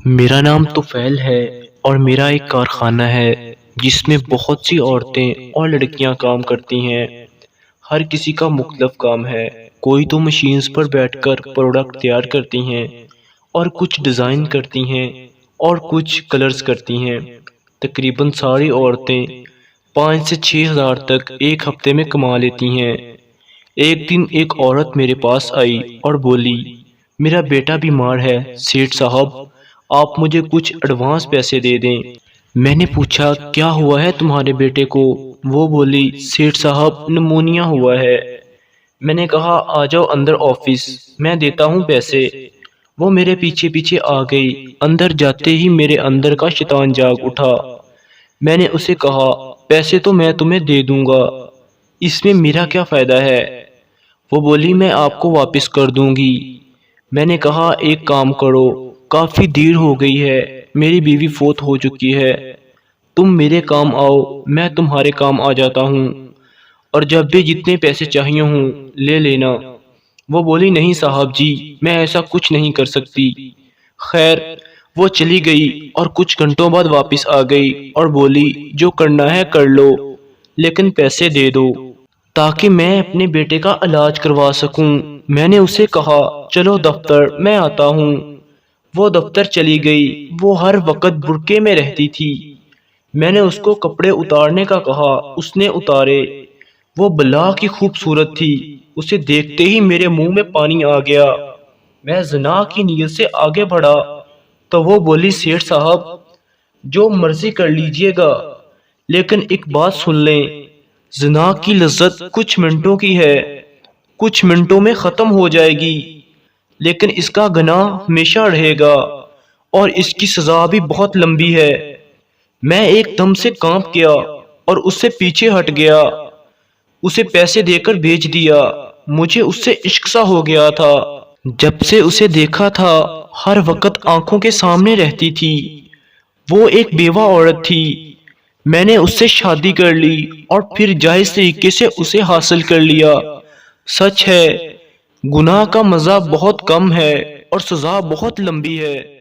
میرا نام طفیل ہے اور میرا ایک کارخانہ ہے جس میں بہت سی عورتیں اور لڑکیاں کام کرتی ہیں۔ ہر کسی کا مختلف کام ہے۔ کوئی تو مشینز پر بیٹھ کر پروڈکٹ تیار کرتی ہیں اور کچھ ڈیزائن کرتی ہیں اور کچھ کلرز کرتی ہیں۔ تقریباً ساری عورتیں 5 سے 6 ہزار تک ایک ہفتے میں کما لیتی ہیں۔ ایک دن ایک عورت میرے پاس آئی اور بولی، میرا بیٹا بیمار ہے سیٹھ صاحب، آپ مجھے کچھ ایڈوانس پیسے دے دیں۔ میں نے پوچھا کیا ہوا ہے تمہارے بیٹے کو؟ وہ بولی، سیٹھ صاحب نمونیا ہوا ہے۔ میں نے کہا آ جاؤ اندر آفس، میں دیتا ہوں پیسے۔ وہ میرے پیچھے پیچھے آ گئی۔ اندر جاتے ہی میرے اندر کا شیطان جاگ اٹھا۔ میں نے اسے کہا پیسے تو میں تمہیں دے دوں گا، اس میں میرا کیا فائدہ ہے؟ وہ بولی میں آپ کو واپس کر دوں گی۔ میں نے کہا ایک کام کرو، کافی دیر ہو گئی ہے، میری بیوی فوت ہو چکی ہے، تم میرے کام آؤ، میں تمہارے کام آ جاتا ہوں، اور جب بھی جتنے پیسے چاہیے ہوں لے لینا۔ وہ بولی نہیں صاحب جی، میں ایسا کچھ نہیں کر سکتی۔ خیر وہ چلی گئی اور کچھ گھنٹوں بعد واپس آ گئی اور بولی جو کرنا ہے کر لو، لیکن پیسے دے دو تاکہ میں اپنے بیٹے کا علاج کروا سکوں۔ میں نے اسے کہا چلو دفتر، میں آتا ہوں۔ وہ دفتر چلی گئی۔ وہ ہر وقت برقعے میں رہتی تھی۔ میں نے اس کو کپڑے اتارنے کا کہا، اس نے اتارے۔ وہ بلا کی خوبصورت تھی، اسے دیکھتے ہی میرے منہ میں پانی آ گیا۔ میں زنا کی نیت سے آگے بڑھا تو وہ بولی سیٹھ صاحب جو مرضی کر لیجئے گا، لیکن ایک بات سن لیں، زنا کی لذت کچھ منٹوں کی ہے، کچھ منٹوں میں ختم ہو جائے گی، لیکن اس کا گناہ ہمیشہ رہے گا اور اس کی سزا بھی بہت لمبی ہے۔ میں ایک دم سے کانپ گیا اور اس سے پیچھے ہٹ گیا، اسے پیسے دے کر بھیج دیا۔ مجھے اس سے عشق سا ہو گیا تھا۔ جب سے اسے دیکھا تھا ہر وقت آنکھوں کے سامنے رہتی تھی۔ وہ ایک بیوہ عورت تھی۔ میں نے اس سے شادی کر لی اور پھر جائز طریقے سے اسے حاصل کر لیا۔ سچ ہے، گناہ کا مزہ بہت کم ہے اور سزا بہت لمبی ہے۔